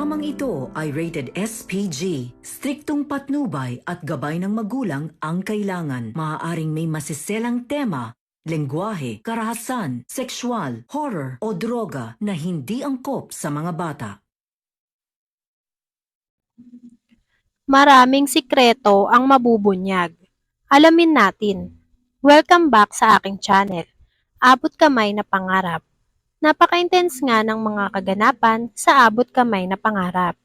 Programang ito ay rated SPG. Striktong patnubay at gabay ng magulang ang kailangan. Maaaring may masiselang tema, lengguwahe, karahasan, sexual, horror o droga na hindi angkop sa mga bata. Maraming sikreto ang mabubunyag. Alamin natin. Welcome back sa aking channel. Abot kamay na pangarap. Napaka-intense nga ng mga kaganapan sa abot kamay na pangarap.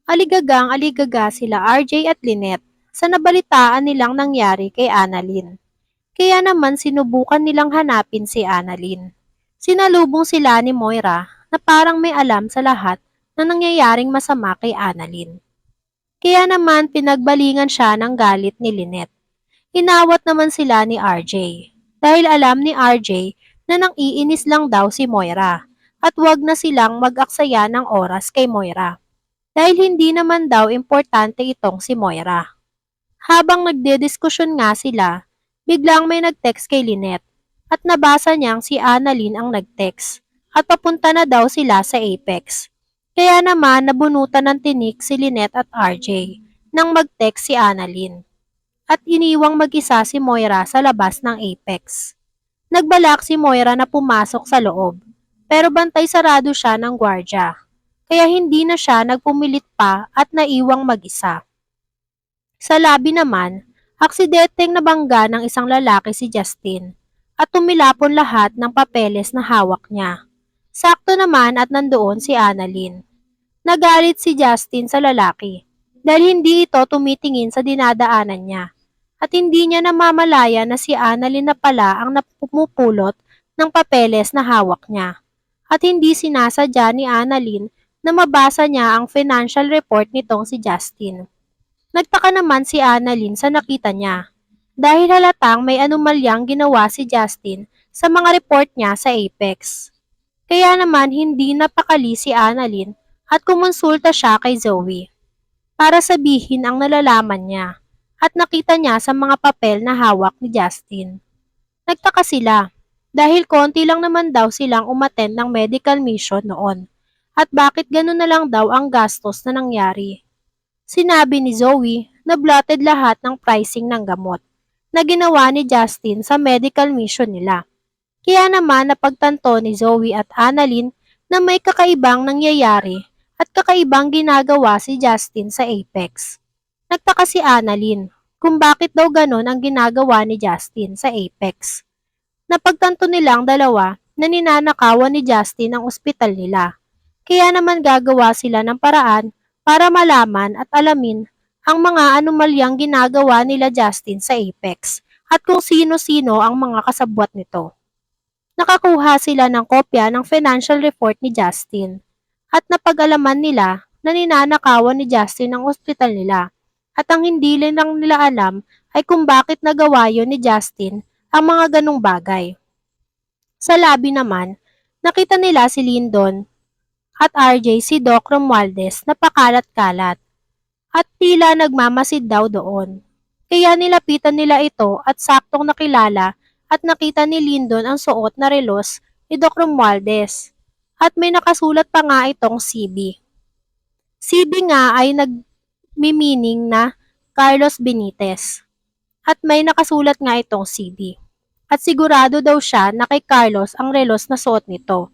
Aligagang aligaga sila RJ at Lynette sa nabalitaan nilang nangyari kay Annalyn. Kaya naman sinubukan nilang hanapin si Annalyn. Sinalubong sila ni Moira na parang may alam sa lahat na nangyayaring masama kay Annalyn. Kaya naman pinagbalingan siya ng galit ni Lynette. Inawat naman sila ni RJ dahil alam ni RJ na nang-iinis lang daw si Moira at wag na silang mag-aksaya ng oras kay Moira dahil hindi naman daw importante itong si Moira. Habang nagdediskusyon nga sila, biglang may nag-text kay Lynette at nabasa niyang si Annalyn ang nag-text at papunta na daw sila sa Apex. Kaya naman nabunutan ng tinik si Lynette at RJ nang mag-text si Annalyn at iniwang mag-isa si Moira sa labas ng Apex. Nagbalak si Moira na pumasok sa loob, pero bantay sarado siya ng gwardya, kaya hindi na siya nagpumilit pa at naiwang mag-isa. Sa labi naman, aksidenteng nabangga ng isang lalaki si Justin at tumilapon lahat ng papeles na hawak niya. Sakto naman at nandoon si Annalyn. Nagalit si Justin sa lalaki dahil hindi ito tumitingin sa dinadaanan niya at hindi niya namamalaya na si Annalyn na pala ang napupulot ng papeles na hawak niya at hindi sinasadya ni Annalyn na mabasa niya ang financial report nitong si Justin. Nagtaka naman si Annalyn sa nakita niya dahil halatang may anomalyang ginawa si Justin sa mga report niya sa Apex. Kaya naman hindi napakali si Annalyn at kumonsulta siya kay Zoe para sabihin ang nalalaman niya at nakita niya sa mga papel na hawak ni Justin. Nagtaka sila dahil konti lang naman daw silang umattend ng medical mission noon at bakit gano'n na lang daw ang gastos na nangyari. Sinabi ni Zoe na blotted lahat ng pricing ng gamot na ginawa ni Justin sa medical mission nila. Kaya naman napagtanto ni Zoe at Annalyn na may kakaibang nangyayari at kakaibang ginagawa si Justin sa Apex. Nagtaka si Annalyn kung bakit daw ganon ang ginagawa ni Justin sa Apex. Napagtanto nilang dalawa na ninanakawan ni Justin ang ospital nila. Kaya naman gagawa sila ng paraan para malaman at alamin ang mga anomalyang ginagawa nila Justin sa Apex at kung sino-sino ang mga kasabwat nito. Nakakuha sila ng kopya ng financial report ni Justin at napag-alaman nila na ninanakawan ni Justin ang ospital nila at ang hindi lang nila alam ay kung bakit nagawa yon ni Justin ang mga ganong bagay. Sa labi naman, nakita nila si Lyndon at RJ si Doc Romualdez na pakalat-kalat at tila nagmamasid daw doon. Kaya nilapitan nila ito at saktong nakilala at nakita ni Lyndon ang suot na relos ni Doc Romualdez at may nakasulat pa nga itong CB. CB nga ay nagmimining na Carlos Benitez at may nakasulat nga itong CB. At sigurado daw siya na kay Carlos ang relos na suot nito.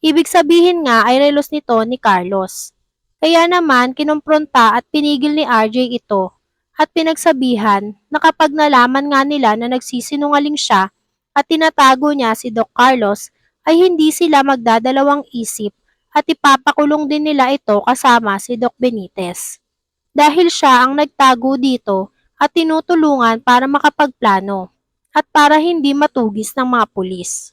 Ibig sabihin nga ay relos nito ni Carlos. Kaya naman kinumpronta at pinigil ni RJ ito at pinagsabihan na kapag nalaman nga nila na nagsisinungaling siya at tinatago niya si Doc Carlos ay hindi sila magdadalawang isip at ipapakulong din nila ito kasama si Doc Benitez. Dahil siya ang nagtago dito at tinutulungan para makapagplano at para hindi matugis ng mga pulis.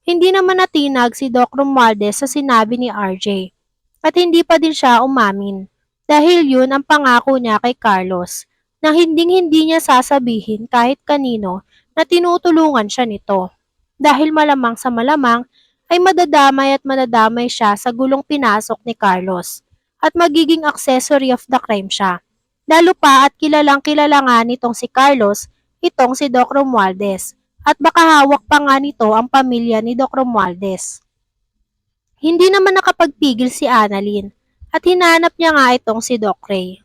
Hindi naman natinag si Doc Romualdez sa sinabi ni RJ at hindi pa din siya umamin dahil yun ang pangako niya kay Carlos na hinding-hindi niya sasabihin kahit kanino na tinutulungan siya nito dahil malamang sa malamang ay madadamay siya sa gulong pinasok ni Carlos at magiging accessory of the crime siya. Lalo pa at kilalang kilala nga nitong si Carlos itong si Doc Romualdez at baka hawak pa nga nito ang pamilya ni Doc Romualdez. Hindi naman nakapagpigil si Annalyn at hinanap niya nga itong si Doc Ray.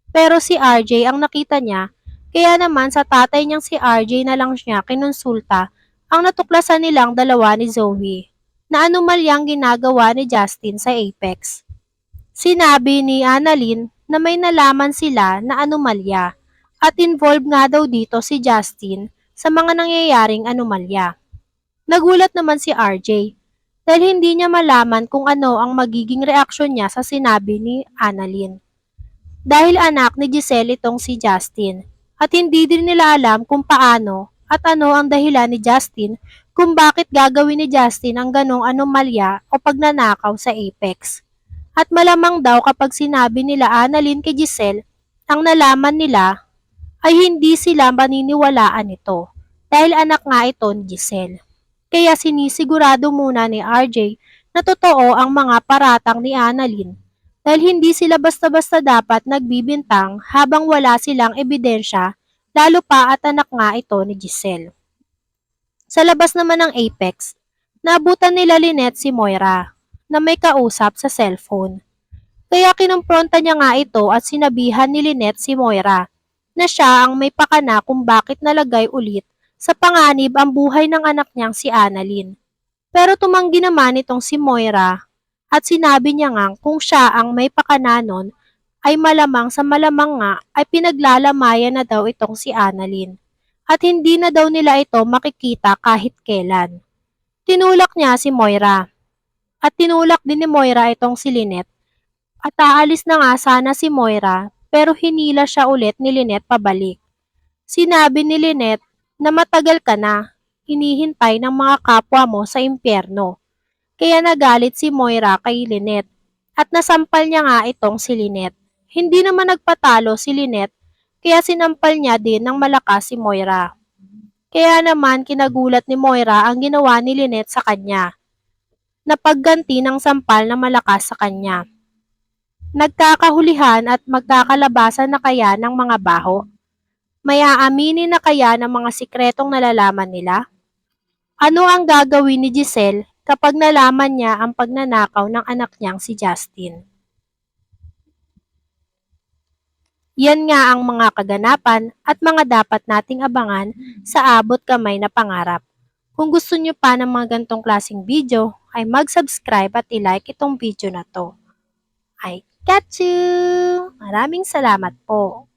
Pero si RJ ang nakita niya, kaya naman sa tatay niyang si RJ na lang siya kinonsulta ang natuklasan nilang dalawa ni Zoe na anomalyang ginagawa ni Justin sa Apex. Sinabi ni Annalyn na may nalaman sila na anomalya at involved nga daw dito si Justin sa mga nangyayaring anomalya. Nagulat naman si RJ dahil hindi niya malaman kung ano ang magiging reaksyon niya sa sinabi ni Annalyn. Dahil anak ni Giselle itong si Justin at hindi din nila alam kung paano at ano ang dahilan ni Justin kung bakit gagawin ni Justin ang ganong anomalya o pagnanakaw sa Apex. At malamang daw kapag sinabi nila Annalyn kay Giselle ang nalaman nila ay hindi sila maniniwalaan ito dahil anak nga ito ni Giselle. Kaya sinisigurado muna ni RJ na totoo ang mga paratang ni Annalyn dahil hindi sila basta-basta dapat nagbibintang habang wala silang ebidensya, lalo pa at anak nga ito ni Giselle. Sa labas naman ng Apex, naabutan nila Lynette si Moira na may kausap sa cellphone. Kaya kinumpronta niya nga ito at sinabihan ni Lynette si Moira na siya ang may pakana kung bakit nalagay ulit sa panganib ang buhay ng anak niyang si Annalyn. Pero tumanggi naman itong si Moira at sinabi niya nga kung siya ang may pakana nun ay malamang sa malamang nga ay pinaglalamayan na daw itong si Annalyn at hindi na daw nila ito makikita kahit kailan. Tinulak niya si Moira at tinulak din ni Moira itong si Lynette at aalis na nga sana si Moira pero hinila siya ulit ni Lynette pabalik. Sinabi ni Lynette na matagal ka na hinihintay ng mga kapwa mo sa impyerno. Kaya nagalit si Moira kay Lynette at nasampal niya nga itong si Lynette. Hindi naman nagpatalo si Lynette kaya sinampal niya din ng malakas si Moira. Kaya naman kinagulat ni Moira ang ginawa ni Lynette sa kanya na pagganti ng sampal na malakas sa kanya. Nagkakahulihan at magkakalabasan na kaya ng mga baho? May aaminin na kaya ng mga sikretong nalalaman nila? Ano ang gagawin ni Giselle kapag nalaman niya ang pagnanakaw ng anak niyang si Justin? Yan nga ang mga kaganapan at mga dapat nating abangan sa Abot Kamay na Pangarap. Kung gusto niyo pa ng mga gantong klaseng video, ay mag-subscribe at i-like itong video na to. I got you! Maraming salamat po!